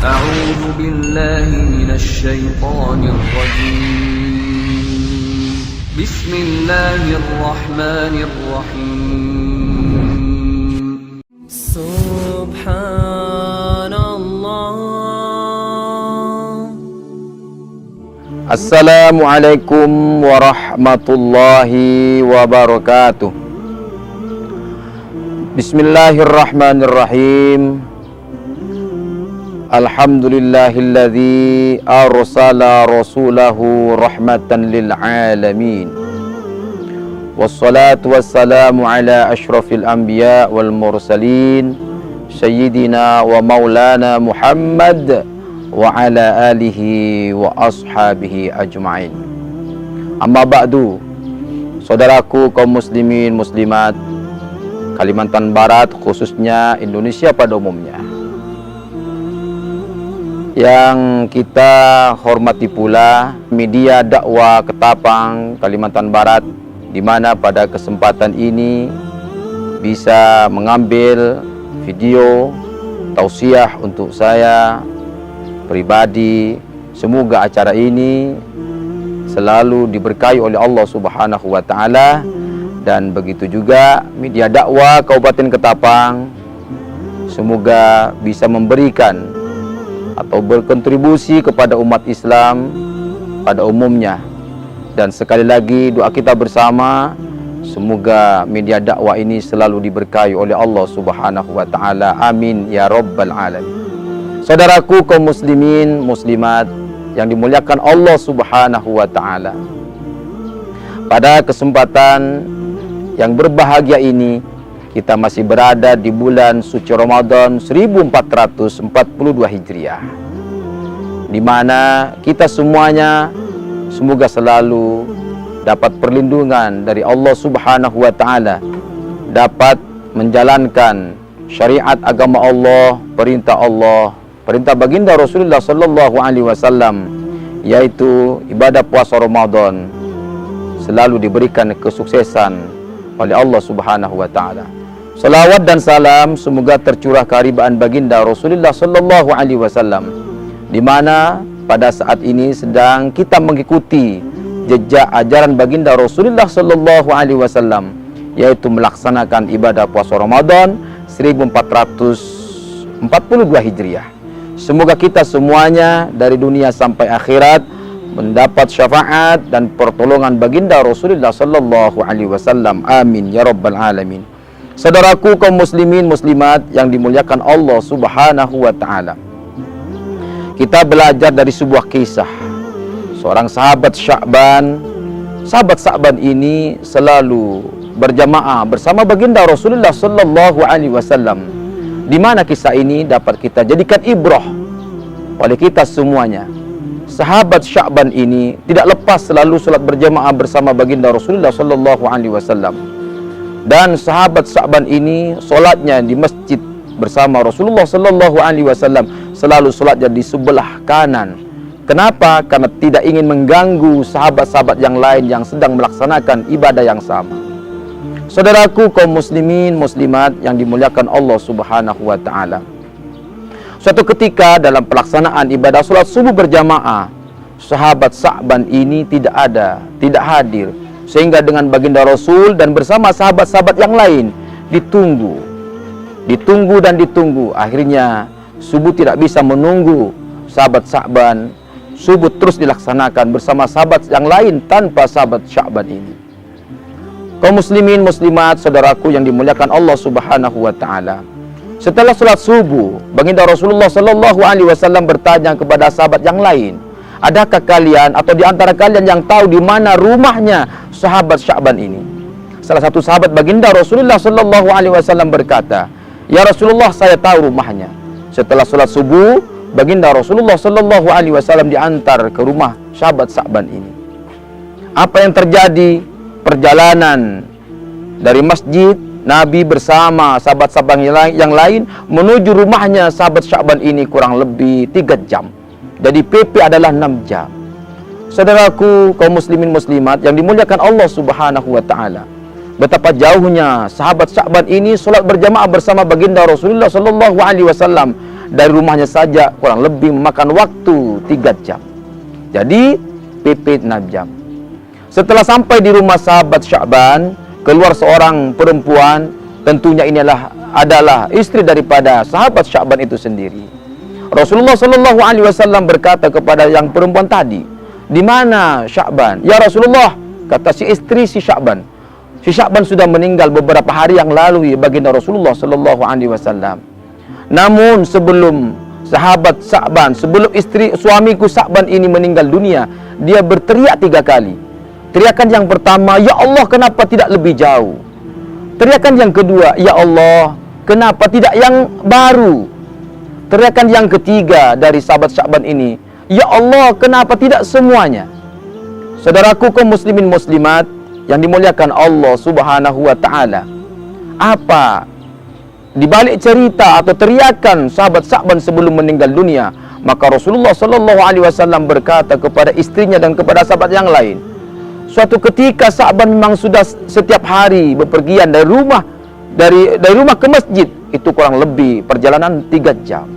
أعوذ بالله من الشيطان الرجيم بسم الله الرحمن الرحيم سبحان الله. Assalamualaikum warahmatullahi wabarakatuh. Bismillahirrahmanirrahim. Alhamdulillahilladzi arsala rasulahu rahmatan lil alamin. Wassalatu wassalamu ala asyrafil anbiya wal mursalin sayyidina wa maulana Muhammad wa ala alihi wa ashabihi ajma'in. Amma ba'du. Saudaraku kaum muslimin muslimat Kalimantan Barat, khususnya Indonesia pada umumnya, yang kita hormati pula media dakwah Ketapang Kalimantan Barat, di mana pada kesempatan ini bisa mengambil video tausiah untuk saya pribadi. Semoga acara ini selalu diberkahi oleh Allah Subhanahu wa taala, dan begitu juga media dakwah Kabupaten Ketapang semoga bisa memberikan atau berkontribusi kepada umat Islam pada umumnya. Dan sekali lagi doa kita bersama, semoga media dakwah ini selalu diberkahi oleh Allah Subhanahu wa taala. Amin ya rabbal alamin. Saudaraku kaum muslimin muslimat yang dimuliakan Allah Subhanahu wa taala, pada kesempatan yang berbahagia ini kita masih berada di bulan suci Ramadan 1442 Hijriah, di mana kita semuanya semoga selalu dapat perlindungan dari Allah Subhanahu wa taala, dapat menjalankan syariat agama Allah, perintah baginda Rasulullah sallallahu alaihi wasallam, yaitu ibadah puasa Ramadan selalu diberikan kesuksesan oleh Allah Subhanahu wa taala. Salawat dan salam semoga tercurah keharibaan baginda Rasulullah sallallahu alaihi wasallam, di mana pada saat ini sedang kita mengikuti jejak ajaran baginda Rasulullah sallallahu alaihi wasallam, yaitu melaksanakan ibadah puasa Ramadan 1442 Hijriah. Semoga kita semuanya dari dunia sampai akhirat mendapat syafaat dan pertolongan baginda Rasulullah sallallahu alaihi wasallam. Amin ya rabbal alamin. Saudaraku kaum muslimin muslimat yang dimuliakan Allah Subhanahu wa taala, kita belajar dari sebuah kisah seorang sahabat Sya'ban. Sahabat Sya'ban ini selalu berjamaah bersama baginda Rasulullah sallallahu alaihi wasallam, di mana kisah ini dapat kita jadikan ibrah oleh kita semuanya. Sahabat Sya'ban ini tidak lepas selalu salat berjamaah bersama baginda Rasulullah sallallahu alaihi wasallam. Dan sahabat Sya'ban ini solatnya di masjid bersama Rasulullah sallallahu alaihi wasallam, selalu solatnya di sebelah kanan. Kenapa? Karena tidak ingin mengganggu sahabat-sahabat yang lain yang sedang melaksanakan ibadah yang sama. Saudaraku kaum muslimin muslimat yang dimuliakan Allah Subhanahu wa taala, suatu ketika dalam pelaksanaan ibadah salat subuh berjamaah, sahabat Sya'ban ini tidak hadir, sehingga dengan baginda Rasul dan bersama sahabat-sahabat yang lain ditunggu. Akhirnya subuh tidak bisa menunggu sahabat Sya'ban, subuh terus dilaksanakan bersama sahabat yang lain tanpa sahabat Sya'ban ini. Kaum muslimin muslimat saudaraku yang dimuliakan Allah Subhanahu wa taala, setelah salat subuh, baginda Rasulullah sallallahu alaihi wasallam bertanya kepada sahabat yang lain, adakah kalian atau di antara kalian yang tahu di mana rumahnya sahabat Sya'ban ini? Salah satu sahabat baginda Rasulullah sallallahu alaihi wasallam berkata, "Ya Rasulullah, saya tahu rumahnya." Setelah salat subuh, baginda Rasulullah sallallahu alaihi wasallam diantar ke rumah sahabat Sya'ban ini. Apa yang terjadi? Perjalanan dari masjid Nabi bersama sahabat-sahabat yang lain menuju rumahnya sahabat Sya'ban ini kurang lebih 3 jam. Jadi PP adalah 6 jam. Saudaraku kaum muslimin muslimat yang dimuliakan Allah Subhanahu wa taala, betapa jauhnya sahabat Sya'ban ini solat berjamaah bersama baginda Rasulullah sallallahu alaihi wasallam dari rumahnya saja kurang lebih memakan waktu 3 jam. Jadi PP 6 jam. Setelah sampai di rumah sahabat Sya'ban, keluar seorang perempuan, tentunya ini adalah istri daripada sahabat Sya'ban itu sendiri. Rasulullah Shallallahu Alaihi Wasallam berkata kepada yang perempuan tadi, "Di mana Sya'ban?" "Ya Rasulullah," kata si istri si Sya'ban, "si Sya'ban sudah meninggal beberapa hari yang lalu ya baginda Rasulullah Shallallahu Alaihi Wasallam." Namun sebelum sahabat Sya'ban, sebelum istri suamiku Sya'ban ini meninggal dunia, dia berteriak 3 kali. Teriakan yang pertama, "Ya Allah, kenapa tidak lebih jauh?" Teriakan yang kedua, "Ya Allah, kenapa tidak yang baru?" Teriakan yang ketiga dari sahabat Sya'ban ini, "Ya Allah, kenapa tidak semuanya?" Saudaraku kaum muslimin muslimat yang dimuliakan Allah Subhanahu wa taala, apa di balik cerita atau teriakan sahabat Sya'ban sebelum meninggal dunia? Maka Rasulullah Shallallahu Alaihi Wasallam berkata kepada istrinya dan kepada sahabat yang lain, suatu ketika Sya'ban memang sudah setiap hari bepergian dari rumah ke masjid, itu kurang lebih perjalanan 3 jam.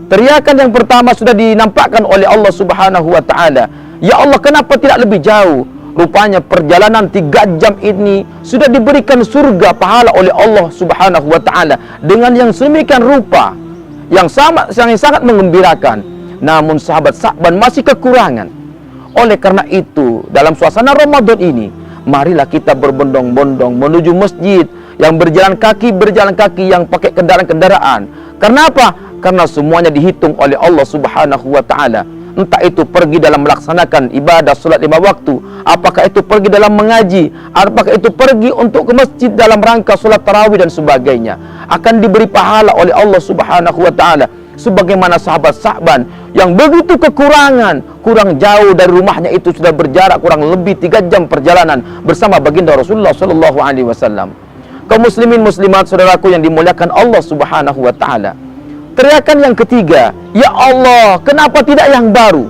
Teriakan yang pertama sudah dinampakkan oleh Allah Subhanahu wa taala, "Ya Allah, kenapa tidak lebih jauh?" Rupanya perjalanan 3 jam ini sudah diberikan surga pahala oleh Allah Subhanahu wa taala dengan yang sedemikian rupa, yang sangat menggembirakan. Namun sahabat Sya'ban masih kekurangan. Oleh karena itu, dalam suasana Ramadan ini, marilah kita berbondong-bondong menuju masjid, yang berjalan kaki, yang pakai kendaraan-kendaraan. Karena apa? Karena semuanya dihitung oleh Allah Subhanahu wa taala. Entah itu pergi dalam melaksanakan ibadah salat 5 waktu, apakah itu pergi dalam mengaji, apakah itu pergi untuk ke masjid dalam rangka salat tarawih dan sebagainya, akan diberi pahala oleh Allah Subhanahu wa taala. Sebagaimana sahabat Sya'ban yang begitu kekurangan, kurang jauh dari rumahnya itu sudah berjarak kurang lebih 3 jam perjalanan bersama baginda Rasulullah Shallallahu Alaihi Wasallam. Kaum muslimin muslimat saudaraku yang dimuliakan Allah Subhanahu wa taala. Teriakan yang ketiga, "Ya Allah, kenapa tidak yang baru?"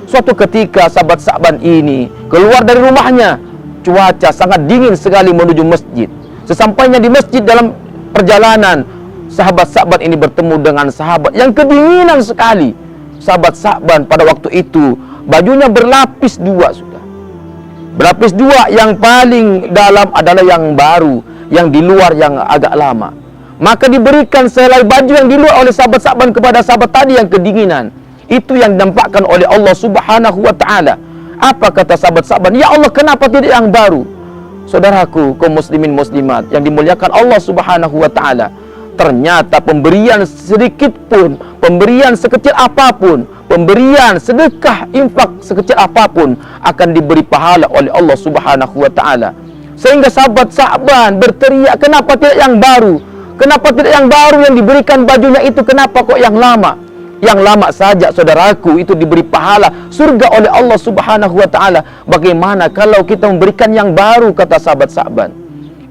Suatu ketika sahabat Sya'ban ini keluar dari rumahnya, cuaca sangat dingin sekali menuju masjid. Sesampainya di masjid dalam perjalanan, sahabat Sya'ban ini bertemu dengan sahabat yang kedinginan sekali. Sahabat Sya'ban pada waktu itu bajunya berlapis 2 sudah. Berlapis 2, yang paling dalam adalah yang baru, yang di luar yang agak lama. Maka diberikan sehelai baju yang di luar oleh sahabat Sya'ban kepada sahabat tadi yang kedinginan. Itu yang dinampakkan oleh Allah Subhanahu wa taala. Apa kata sahabat Sya'ban? "Ya Allah, kenapa tidak yang baru?" Saudaraku kaum muslimin muslimat yang dimuliakan Allah Subhanahu wa taala, ternyata pemberian sedikit pun, pemberian sekecil apapun, pemberian sedekah infak sekecil apapun akan diberi pahala oleh Allah Subhanahu wa taala. Sehingga sahabat Sya'ban berteriak, "Kenapa tidak yang baru? Kenapa tidak yang baru yang diberikan bajunya itu? Kenapa kok yang lama?" Yang lama saja saudaraku itu diberi pahala surga oleh Allah Subhanahu wa taala. Bagaimana kalau kita memberikan yang baru, kata sahabat Sya'ban.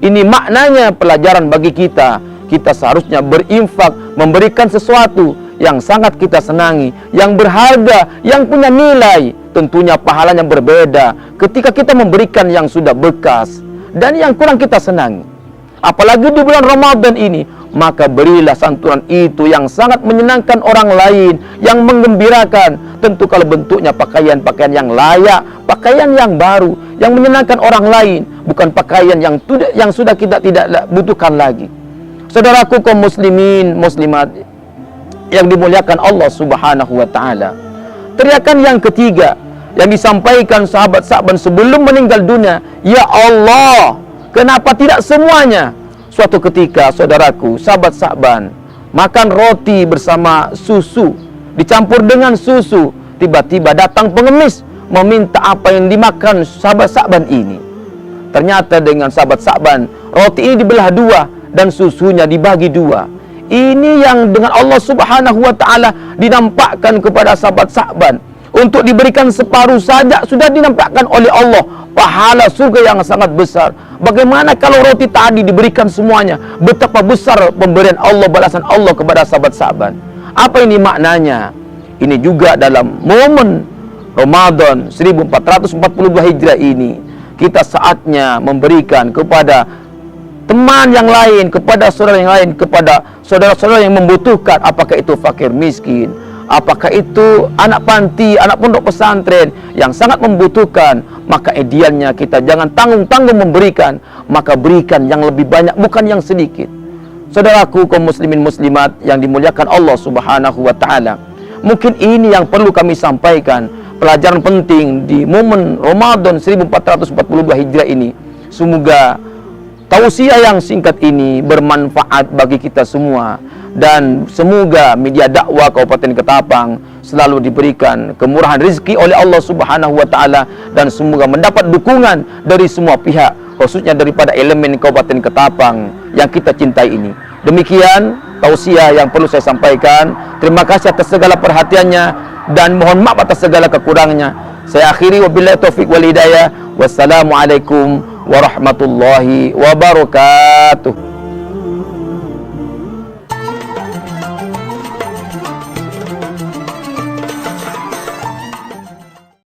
Ini maknanya pelajaran bagi kita. Kita seharusnya berinfak, memberikan sesuatu yang sangat kita senangi, yang berharga, yang punya nilai. Tentunya pahalanya berbeda ketika kita memberikan yang sudah bekas dan yang kurang kita senangi. Apalagi di bulan Ramadan ini, maka berilah santunan itu yang sangat menyenangkan orang lain, yang menggembirakan. Tentu kalau bentuknya pakaian-pakaian yang layak, pakaian yang baru, yang menyenangkan orang lain, bukan pakaian yang sudah kita tidak butuhkan lagi. Saudaraku kaum muslimin muslimat yang dimuliakan Allah Subhanahu wa taala. Teriakan yang ketiga yang disampaikan sahabat Sya'ban sebelum meninggal dunia, "Ya Allah, kenapa tidak semuanya?" Suatu ketika saudaraku, sahabat Sya'ban makan roti bersama susu, dicampur dengan susu. Tiba-tiba datang pengemis meminta apa yang dimakan sahabat Sya'ban ini. Ternyata dengan sahabat Sya'ban, roti ini dibelah 2 dan susunya dibagi 2. Ini yang dengan Allah Subhanahu wa taala dinampakkan kepada sahabat Sya'ban. Untuk diberikan separuh saja sudah dinampakkan oleh Allah pahala surga yang sangat besar. Bagaimana kalau roti tadi diberikan semuanya? Betapa besar pemberian Allah, balasan Allah kepada sahabat Sya'ban. Apa ini maknanya? Ini juga dalam momen Ramadan 1442 Hijrah ini, kita saatnya memberikan kepada teman yang lain, kepada saudara yang lain, kepada saudara-saudara yang membutuhkan, apakah itu fakir miskin, apakah itu anak panti, anak pondok pesantren yang sangat membutuhkan, maka idealnya kita jangan tanggung-tanggung memberikan, maka berikan yang lebih banyak, bukan yang sedikit. Saudaraku kaum muslimin muslimat yang dimuliakan Allah Subhanahu wa taala, mungkin ini yang perlu kami sampaikan, pelajaran penting di momen Ramadan 1442 Hijriah ini. Semoga tausiah yang singkat ini bermanfaat bagi kita semua, dan semoga media dakwah Kabupaten Ketapang selalu diberikan kemurahan rezeki oleh Allah Subhanahu wa taala, dan semoga mendapat dukungan dari semua pihak, khususnya daripada elemen Kabupaten Ketapang yang kita cintai ini. Demikian tausiah yang perlu saya sampaikan. Terima kasih atas segala perhatiannya dan mohon maaf atas segala kekurangannya. Saya akhiri, wabillahi taufik wal hidayah. Wassalamualaikum warahmatullahi wabarakatuh.